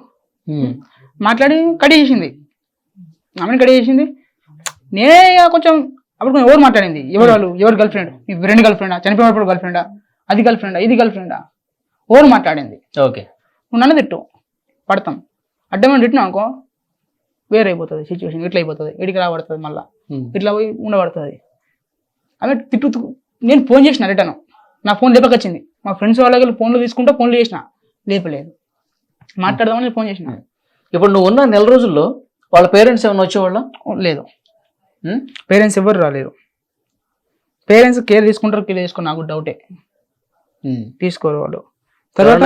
మాట్లాడి కడి చేసింది, ఆమెను కడి చేసింది. నేనే కొంచెం అప్పుడు ఎవరు మాట్లాడింది, ఎవరు గర్ల్ ఫ్రెండ్, మీ ఫ్రెండ్ గర్ల్ ఫ్రెండా, చనిపోయినప్పుడు గర్ల్ ఫ్రెండా, అది గర్ల్ ఫ్రెండా, ఇది గర్ల్ ఫ్రెండా, ఎవరు మాట్లాడింది. ఓకే, నువ్వు నన్ను తిట్టు, పడతాం, అడ్డమైన తిట్టినా అనుకో వేరే అయిపోతుంది సిచ్యువేషన్, ఇట్లా అయిపోతుంది, ఇడికి రాబడుతుంది, మళ్ళీ ఇట్లా పోయి ఉండబడుతుంది. ఆమె తిట్టు. నేను ఫోన్ చేసిన రిటర్న్, నా ఫోన్ లేపకొచ్చింది, మా ఫ్రెండ్స్ వాళ్ళకి ఫోన్లు తీసుకుంటే ఫోన్లు చేసిన, లేపలేదు, మాట్లాడదామని ఫోన్ చేసిన. ఇప్పుడు నువ్వు ఉన్న నెల రోజుల్లో వాళ్ళ పేరెంట్స్ ఏమైనా వచ్చేవాళ్ళ? లేదు, పేరెంట్స్ ఎవరు రాలేరు. పేరెంట్స్ కేర్ తీసుకుంటారు, కేర్ తీసుకుని నాకు డౌటే, తీసుకోరు వాళ్ళు. తర్వాత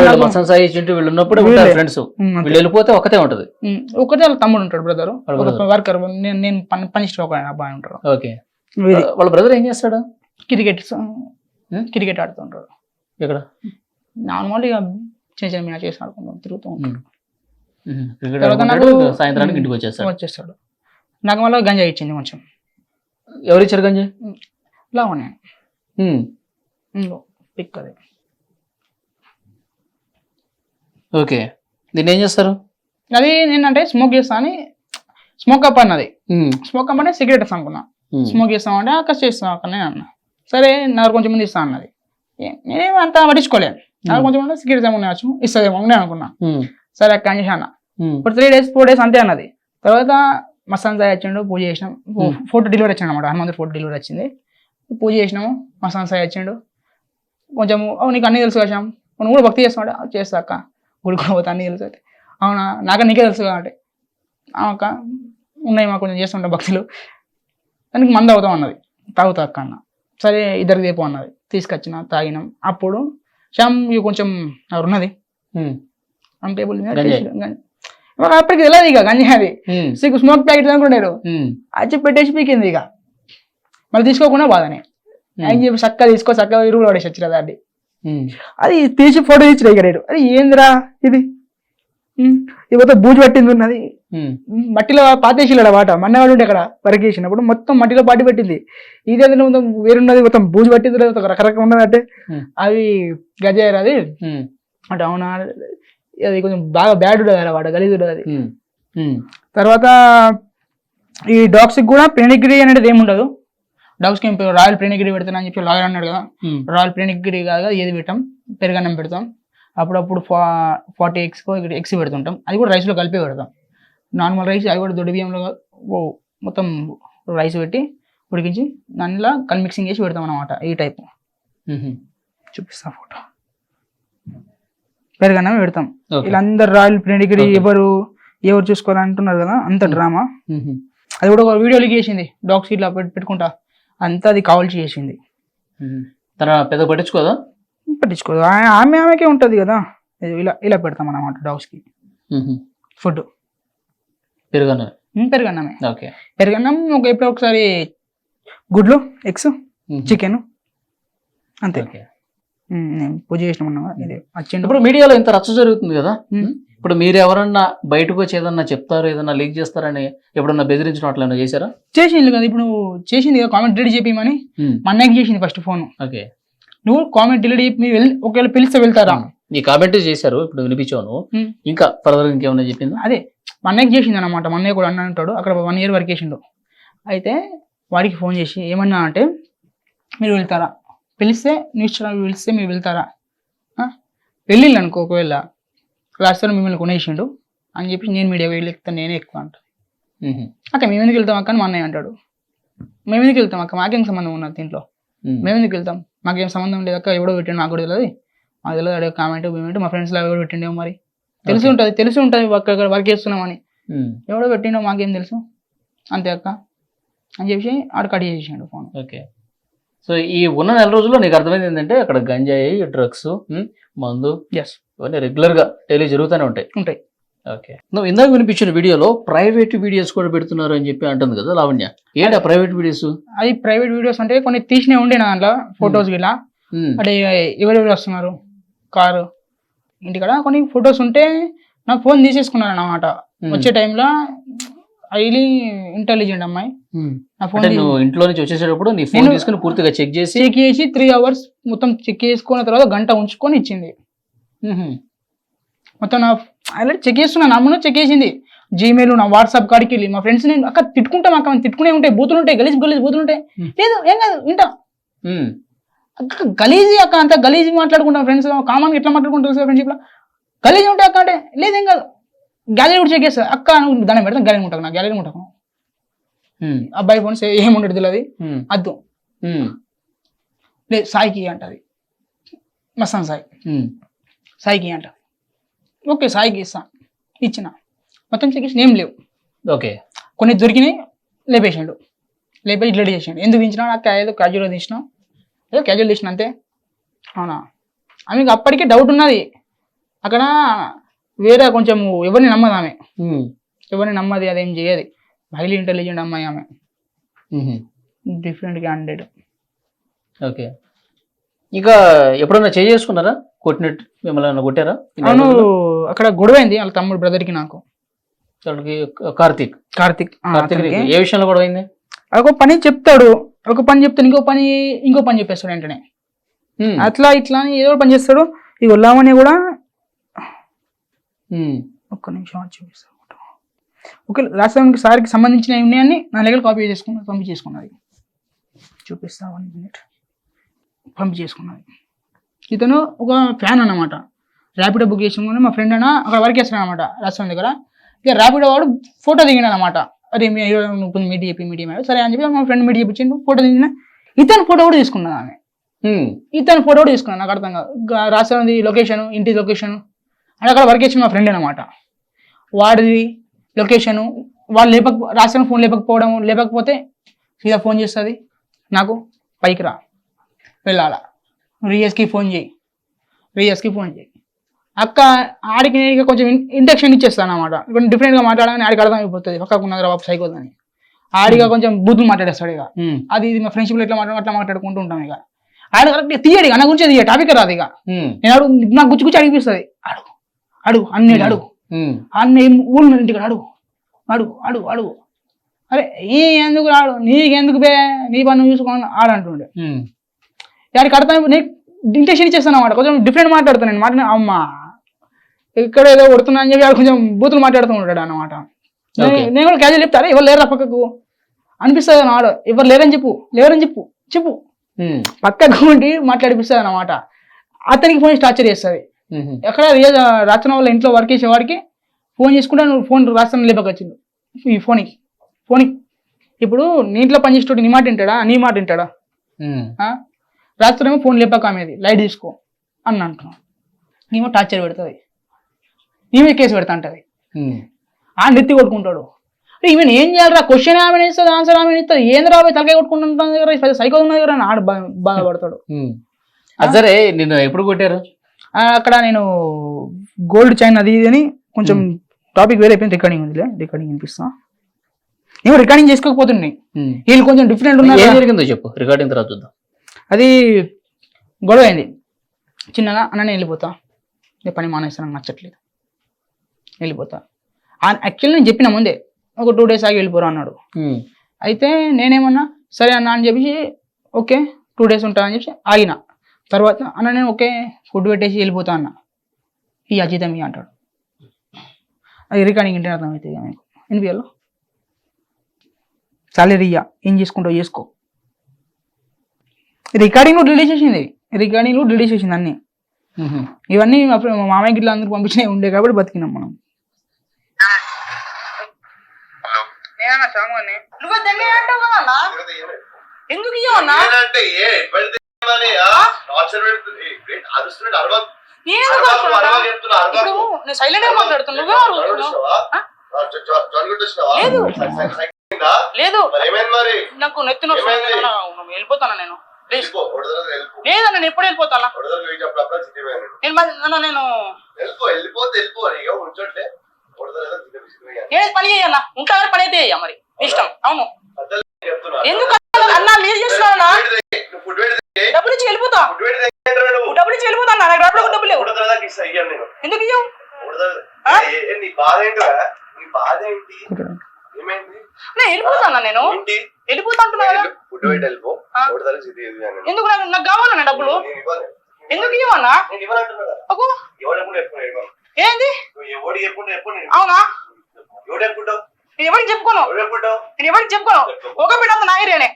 వీళ్ళు ఉన్నప్పుడు ఫ్రెండ్స్ వీళ్ళు వెళ్ళిపోతే ఒకటే ఉంటది, ఒకటే వాళ్ళ తమ్ముడు ఉంటాడు, బ్రదర్ వర్కర్, నేను పనిష్ట ఒక అబ్బాయి ఉంటాడు. ఓకే, వాళ్ళ బ్రదర్ ఏం చేస్తాడు? క్రికెట్ ఆడుతుంటాడు. ఇక్కడ నార్మల్ ఇక చిన్న చిన్న మ్యాచ్ చేసి ఆడుకుంటాం, తిరుగుతూ ఉంటాడు. తర్వాత నాకు సాయంత్రానికి ఇంటికి వచ్చేస్తాడు. నాకు మళ్ళీ గంజా ఇచ్చింది కొంచెం. ఎవరు ఇచ్చారు గంజా? లావణ్య పిక్ అది. ఓకే, దీన్ని ఏం చేస్తారు? అది నేనంటే స్మోక్ చేస్తా అని, స్మోక్ అప్ అన్నది. స్మోక్ అప్ అంటే సిగరెట్స్ అనుకున్నా. స్మోక్ చేస్తామంటే అక్క చేస్తాం అక్క నేను అన్న. సరే నాకు కొంచెం మంది ఇస్తా అన్నది. నేనేమో అంత పట్టించుకోలేను. నాకు కొంచెం సిగరెట్స్ ఏమన్నా ఇస్తుందేమో నేను అనుకున్నా. సరే అక్క అని చేసి అన్న. ఇప్పుడు 3 days 4 days అంతే అన్నది. తర్వాత మసాన్ సాయి వచ్చిండు, పూజ చేసినాం. ఫోటో డెలివరీ వచ్చింది అనమాట, హనుమంతుడు ఫోటో డెలివరీ వచ్చింది. పూజ చేసినాము, మసాన్ సాయి వచ్చిండు. కొంచెము నీకు అన్నీ తెలుసు కదా, నువ్వు కూడా భక్తి చేస్తావు అంటే చేస్తా అక్క, గుడి కూడా పోతా అన్నీ తెలుసు. అయితే అవునా, నాకే నీకే తెలుసు అంటే అక్క ఉన్నాయి మాకు కొంచెం చేస్తుంటా భక్తులు, దానికి మంద అవుతాం అన్నది. తాగుతా అక్క అన్న. సరే ఇద్దరికి తీపు అన్నది, తీసుకొచ్చిన తాగినాం. అప్పుడు శ్యామ్ ఇవి కొంచెం ఉన్నది అంటే అప్పటికి తెలియదు ఇక గంజి అది స్మోక్ ప్యాకెట్ అనుకున్నారు. అది పెట్టేసి పీకింది. ఇక మళ్ళీ తీసుకోకుండా బాధనే అని చెప్పి చక్కగా తీసుకో చక్కగా ఇరువులు పడేసి వచ్చిన దాన్ని. అది తీసి ఫోటో ఇచ్చిన. ఇక రేటు అది ఏందిరా ఇది, ఇవతో బూజు పట్టింది ఉన్నది, మట్టిలో పాతేసిలాడు వాట మన్నవాడు ఉంటే అక్కడ వరకు వేసినప్పుడు మొత్తం మట్టిలో పాటి పెట్టింది. ఇది మొత్తం వేరున్నది, మొత్తం బూజు పట్టింది, రకరకాల ఉన్నది అంటే అవి గజారు అది అంటే. అవునా, అది కొంచెం బాగా బ్యాడ్ ఉంటుంది కదా వాడు, గలీజ్ ఉంటుంది అది. తర్వాత ఈ డాగ్స్ కూడా పెనిగ్రీ అనేది ఏముండదు. డాగ్స్ కి రాయల్ పెనిగ్రీ పెడతాను అని చెప్పి లాయర్ అన్నాడు కదా, రాయల్ పెనిగ్రీ కాదు ఏది పెట్టాం, పెరుగన్నం పెడతాం. అప్పుడప్పుడు 40 eggs పెడుతుంటాం. అది కూడా రైస్లో కలిపి పెడతాం. నార్మల్ రైస్ అది కూడా దొడ్డి బియ్యంలో మొత్తం రైస్ పెట్టి ఉడికించి దానిలో మిక్సింగ్ చేసి పెడతాం అన్నమాట. ఈ టైప్ చూపిస్తా ఫోటో. పెరుగన్నం పెడతాం. వీళ్ళందరూ రాయల్ పెనిగ్రీ ఎవరు చూసుకోవాలంటున్నారు కదా, అంత డ్రామా. అది కూడా ఒక వీడియో లీక్ చేసింది, డాగ్స్ ఇట్లా పెట్టుకుంటా అంతా అది కావాల్సి చేసింది. పెద్ద పట్టించుకోదా? పట్టించుకోదు, ఆమెకే ఉంటది కదా. ఇలా పెడతాం అన్నమాట డాగ్స్ కి ఫుడ్. పెరుగన్నమే. పెరుగన్నం ఎప్పుడో ఒకసారి గుడ్లు, ఎగ్స్, చికెన్ అంతే. పూజ చేసినామన్నా. ఇప్పుడు మీడియాలో ఇంత రచ్చ జరుగుతుంది కదా, ఇప్పుడు మీరు ఎవరన్నా బయటకు వచ్చి ఏదన్నా చెప్తారు, ఏదన్నా లీక్ చేస్తారని ఎప్పుడన్నా బెదిరించడం అట్లా ఏమైనా చేశారా? చేసింది కదా, ఇప్పుడు చేసింది కదా, కామెంట్ డిలీట్ చేయమని మా అన్నయ్యకి చేసింది ఫస్ట్ ఫోన్. ఓకే, నువ్వు కామెంట్ డిలీట్ ఒకవేళ పిలిస్తే వెళ్తారా? నీ కామెంట్ చేశారు, ఇప్పుడు వినిపించాను. ఇంకా ఫర్దర్ ఇంకేమన్నా చెప్పింది? అదే మా అన్నయ్యకి చేసింది అనమాట. మా అన్నయ్య కూడా అన్న ఉంటాడు అక్కడ, 1 year వరకు చేసిండు. అయితే వాడికి ఫోన్ చేసి ఏమన్నా అంటే, మీరు వెళ్తారా, పిలిస్తే న్యూస్ ఛానల్ పిలిస్తే మీరు వెళ్తారా, వెళ్ళిళ్ళు అనుకో ఒకవేళ లాస్ట్ టైం మిమ్మల్ని కొనేసిండు అని చెప్పి నేను మీడియా వెళ్ళిస్తాను, నేనే ఎక్కువ అంట. అక్క మేము ఎందుకు వెళ్తాం అక్క అని మా అన్నయ్య అంటాడు. మేము ఎందుకు వెళ్తాం అక్క, మాకేం సంబంధం ఉన్నది దీంట్లో, మేము ఎందుకు వెళ్తాం, మాకేం సంబంధం లేదు అక్క, ఎవడో పెట్టండి నాకు కూడా తెలియదు, మాకు తెలియదు అడే కామెంట్ పేమెంట్, మా ఫ్రెండ్స్లో ఎవడో పెట్టిండేమో, మరి తెలిసి ఉంటుంది అక్కడ వర్క్ చేస్తున్నామని, ఎవడో పెట్టిండో మాకేం తెలుసు అంతే అక్క అని చెప్పి ఆడ కట్ చేసేసాడు ఫోన్. ఓకే, సో ఈ ఉన్న 4 రోజుల్లో నీకు అర్థమైంది ఏంటంటే అక్కడ గంజాయి, డ్రగ్స్, మందు ఇవన్నీ రెగ్యులర్ గా డైలీ జరుగుతూనే ఉంటాయి. ఓకే, నువ్వు ఇందాక వినిపించిన వీడియోలో ప్రైవేట్ వీడియోస్ కూడా పెడుతున్నారు అని చెప్పి అంటుంది కదా లావణ్య, ఏంటి ఆ ప్రైవేట్ వీడియోస్? అది ప్రైవేట్ వీడియోస్ అంటే కొన్ని తీసినవి ఉండే నా దాంట్లో ఫొటోస్ ఇలా, అంటే ఎవరెవరు వస్తున్నారు కారు ఇంటికాడ కొన్ని ఫొటోస్ ఉంటే నాకు ఫోన్ తీసేసుకున్నాను అన్నమాట. వచ్చే టైంలో హైలీ ఇంటెలిజెంట్ అమ్మాయి నా ఫోన్ ఇంట్లో నుంచి వచ్చేసేటప్పుడు నీ ఫోన్ తీసుకుని పూర్తిగా చెక్ చేసి 3 hours మొత్తం చెక్ చేసుకున్న తర్వాత 1 గంట ఉంచుకొని ఇచ్చింది. మొత్తం నా ఆల్రెడీ చెక్ చేస్తున్నాను, అమ్మను చెక్ చేసింది. జీమెయిల్, నా వాట్సాప్ కాడికి వెళ్ళి మా ఫ్రెండ్స్ నేను అక్క తిట్టుకుంటాం, అక్క తిట్టుకునే ఉంటాయి, బూతులు ఉంటాయి, గలీజ్ బూతులు ఉంటాయి. లేదు ఏం కాదు వింటా, గలీజీ అక్క అంతా గలీజీ మాట్లాడుకుంటాం ఫ్రెండ్స్, కామన్ ఎట్లా మాట్లాడుకుంటారు సార్ ఫ్రెండ్షిప్ లో, గలీజీ ఉంటాయి అక్క అంటే లేదు ఏం కాదు, గ్యాలరీ కూడా చెక్ చేస్తా అక్క, నువ్వు దాన్ని పెడతాను గ్యాలరీ ఉంటాను, నా గ్యాలరీ ఉంటాను. అబ్బాయి ఫోన్స్ ఏముండదు తెలియదు, అద్దు లేదు సాయికి అంటది, మస్తాన్ సాయికి అంటది. ఓకే సాయికి ఇచ్చిన మొత్తం చెక్ చేసి ఏం లేవు. ఓకే, కొన్ని దొరికినాయి, లేపేసాడు, లేపేసి ఇట్లా చేసాడు. ఎందుకు దించినా నాకు ఏదో క్యాజువల్గా తీసినా, ఏదో క్యాజువల్ తీసిన అంతే. అవునా, ఆమెకు అప్పటికే డౌట్ ఉన్నది అక్కడ, వేరే కొంచెం ఎవరిని నమ్మదు ఆమె, ఎవరిని నమ్మది, అదేం చేయదు, హైలీ ఇంటెలిజెంట్ అమ్మాయి ఆమె, డిఫరెంట్ క్యాండిడేట్. ఓకే, ఇంకా ఎప్పుడన్నా చేసుకున్నారా, కొట్టినట్టు మిమ్మల్ని కొట్టారా? అవును, అక్కడ గొడవైంది వాళ్ళ తమ్ముడు బ్రదర్కి నాకు. కార్తీక్ ఏ విషయంలో గొడవైంది? ఒక పని చెప్తాడు, ఒక పని చెప్తాను, ఇంకో పని చెప్పేస్తాడు వెంటనే, అట్లా ఇట్లా అని ఏదో పని చేస్తాడు. ఇక లావణ్య కూడా ఒక్క నిమిషం చూపిస్తాడు, ఓకే రాష్ట్రానికి సార్కి సంబంధించిన ఉన్నాయని నా లెక్కలు కాపీ చేసుకున్నది పంపించేసుకున్నది. చూపిస్తా 1 minute. పంపించేసుకున్నది. ఇతను ఒక ఫ్యాన్ అన్నమాట. ర్యాపిడో బుక్ చేసుకుని మా ఫ్రెండ్ అన్న అక్కడ వర్క్ చేస్తాను అనమాట రాష్ట్రం దగ్గర. ఇక ర్యాపిడో వాడు ఫోటో దిగిన అనమాట. అదే మీట్ చెప్పి సరే అని చెప్పి మా ఫ్రెండ్ మీట్ చెప్పించిండు, ఫోటో దిగిన. ఇతను ఫోటో కూడా తీసుకున్నాను ఆమె. ఇతను ఫోటో కూడా తీసుకున్నాను. నాకు అర్థం కాదు, రాష్ట్రం లొకేషన్, ఇంటి లొకేషన్ అంటే అక్కడ వర్క్ చేసిన మా ఫ్రెండ్ అనమాట. వాడిది లొకేషను వాళ్ళు రాష్ట్రం ఫోన్ లేకపోతే సీదా ఫోన్ చేస్తుంది నాకు, పైకి రా వెళ్ళాలా, రియస్కి ఫోన్ చేయి అక్క. ఆడికి నేను కొంచెం ఇండక్షన్ ఇచ్చేస్తాను అనమాట. కొంచెం డిఫరెంట్గా మాట్లాడాలని ఆడికి అర్థం అయిపోతుంది, పక్కకు ఉన్నది బాబు సైకోల్ అని. ఆడిగా కొంచెం బూతులు మాట్లాడేస్తాడు. ఇక అది మా ఫ్రెండ్షిప్లో అట్లా మాట్లాడుకుంటూ ఉంటాం. ఇక ఆడ కరెక్ట్ తీయడు, నా గురించి తీయ టాపిక్ రాదు. ఇక నేను నాకు గుచ్చి అడిగిపిస్తుంది, అడుగు అన్నేడు అన్న ఊళ్ళు ఇంటికి అడుగు అరే ఎందుకు రాడు, నీకెందుకు బే, నీ పని చూసుకోని ఆడంటుండే. ఆడికి అర్థం ఇంటెన్షన్ ఇచ్చేస్తాను అనమాట. కొంచెం డిఫరెంట్ మాట్లాడుతాను నేను అమ్మా ఇక్కడ ఏదో కొడుతున్నా అని చెప్పి కొంచెం బూతులు మాట్లాడుతూ ఉంటాడు అనమాట. నేను కూడా క్యాజువల్ చెప్తారా ఎవరు లేరా పక్కకు అనిపిస్తుంది ఆడ, ఎవరు లేరని చెప్పు పక్కకు ఉండి మాట్లాడిపిస్తుంది అనమాట. అతనికి ఫోన్ టార్చర్ చేస్తుంది. ఎక్కడ రాసిన వాళ్ళ ఇంట్లో వర్క్ చేసేవాడికి ఫోన్ చేసుకుంటే నువ్వు ఫోన్ రాస్తాను లేపకొచ్చిండు ఈ ఫోన్కి. ఇప్పుడు నీ ఇంట్లో పనిచేసేటోడు నీ మాట వింటాడా? రాత్రేమో ఫోన్ లేపక ఆమెది లైట్ తీసుకో అని అంటున్నావు. నీమో టార్చర్ పెడుతుంది, నీమే కేసు పెడతా అంటది. ఆ నెత్తి కొట్టుకుంటాడు. ఈమె ఏం చేయాలరా, క్వశ్చన్ ఆమె ఇస్తుంది, ఆన్సర్ ఆమె ఇస్తుంది, ఏంది రాబోయే తలకాయ కొట్టుకుంటుంటుంది కదా, సైకో ఉన్నది కదా అని ఆడు బాధపడతాడు. సరే నిన్ను ఎప్పుడు కొట్టారు? అక్కడ నేను గోల్డ్ చైన్ అది ఇది అని కొంచెం టాపిక్ వేరే అయిపోయింది. రికార్డింగ్ వినిపిస్తా. నేను రికార్డింగ్ చేసుకోకపోతున్నాయి, వీళ్ళు కొంచెం డిఫరెంట్ ఉన్నారు. ఏం జరిగిందో చెప్పు, రికార్డింగ్ తర్వాత చూద్దాం. అది గొడవ అయింది చిన్నగా. అన్న నేను వెళ్ళిపోతా, నేను పని మానేస్తాను, నాకు నచ్చట్లేదు, వెళ్ళిపోతా. యాక్చువల్లీ నేను చెప్పిన ముందే ఒక 2 days ఆగి వెళ్ళిపోరా అన్నాడు. అయితే నేనేమన్నా సరే అన్న అని చెప్పి ఓకే 2 days ఉంటా అని చెప్పి ఆగిన. తర్వాత అన్న నేను ఓకే ఫుడ్ పెట్టేసి వెళ్ళిపోతా అన్న. ఈ అజీతం అంటాడు. అది రికార్డింగ్ ఇంటే అర్థమైతే మీకు వినిపించాలో. సాలరీ ఏం చేసుకుంటావు చేసుకో. రికార్డింగ్ డిలీట్ చేసింది అన్ని. ఇవన్నీ మా మామయ్య గిట్ల అందరికి పంపించినవి ఉండే కాబట్టి బతికినాం మనం. ఎందుకు ఇవ్వన్నా సైలెంట్ గా మాట్లాడుతున్నా లేదు నాకు నెత్తి వెళ్ళిపోతాను నేను. లేదా నేను ఎప్పుడు వెళ్ళిపోతానా? నేను ఏ పని చేయన్నా ఉంటా పని అయితే మరి ఇష్టం. అవును ఎందుకు అన్నా మీరు చేస్తున్నా డబ్బులు ఇచ్చి వెళ్ళిపోతా, డబ్బులు ఇచ్చి వెళ్ళిపోతా. నాకు డబ్బులు ఎందుకు ఇవ్వవు? వెళ్ళిపోతానా నేను? వెళ్ళిపోతా అంటున్నా కదా. ఎందుకు నాకు కావాలన్నా డబ్బులు? ఎందుకు ఇవ్వన్నా? ఏంది అవునా? ఎవరికి చెప్పుకోను, నేను ఎవరికి చెప్పుకోను. ఒక బిడ్డ నా ఏరియానే.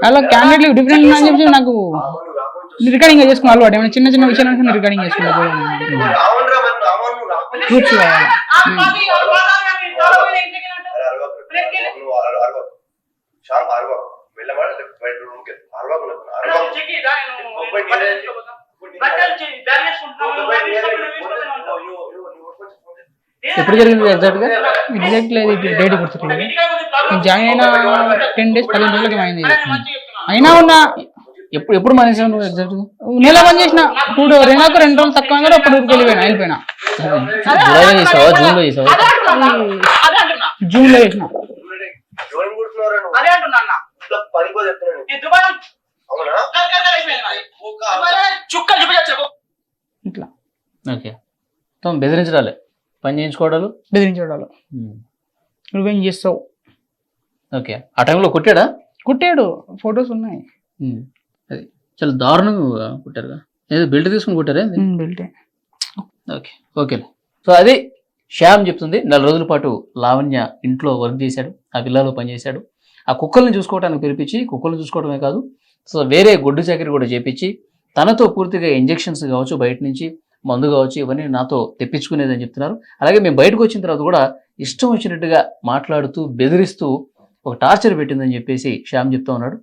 అలా క్యాండిడేట్లు డిఫరెంట్ అని చెప్పి నాకు రికార్డింగ్ చేసుకున్న అలవాటు. ఏమైనా చిన్న చిన్న విషయాలు రికార్డింగ్ చేసుకున్నాను. ఎప్పుడు జరిగింది ఎగ్జాక్ట్ లేదు, డేట్ గుర్తులేదు. జాయిన్ అయిన 10 days 15 రోజులకి అయింది. అయినా ఉన్నా ఎప్పుడు మానేసావు నువ్వు ఎగ్జాక్ట్ నెల పని చేసిన ఇప్పుడు నాకు 2 రోజులు తక్కువ అయిందో అప్పుడు ఊరికి వెళ్ళిపోయినా జూలైలో చేసావా జూన్లో చేసావా అదే అంటున్నా అదే అంటున్నా జూన్లో చేసిన అదే అంటున్నా అన్న ఈ దుబాయ్ చుక్క చూపించచ్చు ఇట్లా ఓకే మొత్తం బెదిరించడాలే పని చేయించుకోవడాలు బెదిరించాడు నువ్వేం చేస్తావు ఓకే ఆ టైంలో కొట్టాడా కుట్టాడు ఫొటోస్ ఉన్నాయి అది చాలా దారుణంగా కొట్టారుగా ఏదో బెల్ట్ తీసుకుని కొట్టారా బెల్టే ఓకే ఓకేలే సో అది శ్యామ్ చెప్తుంది 4 రోజుల పాటు లావణ్య ఇంట్లో వర్క్ చేశాడు ఆ విల్లాలో పనిచేశాడు ఆ కుక్కల్ని చూసుకోవడానికి పిలిపించి కుక్కల్ని చూసుకోవడమే కాదు సో వేరే గొడ్డు చాకరీ కూడా చేపించి తనతో పూర్తిగా ఇంజెక్షన్స్ కావచ్చు బయట నుంచి మందు కావచ్చు ఇవన్నీ నాతో తెప్పించుకునేదని చెప్తున్నారు. అలాగే మేము బయటకు వచ్చిన తర్వాత కూడా ఇష్టం వచ్చినట్టుగా మాట్లాడుతూ బెదిరిస్తూ ఒక టార్చర్ పెట్టిందని చెప్పేసి శ్యామ్ చెప్తా ఉన్నాడు.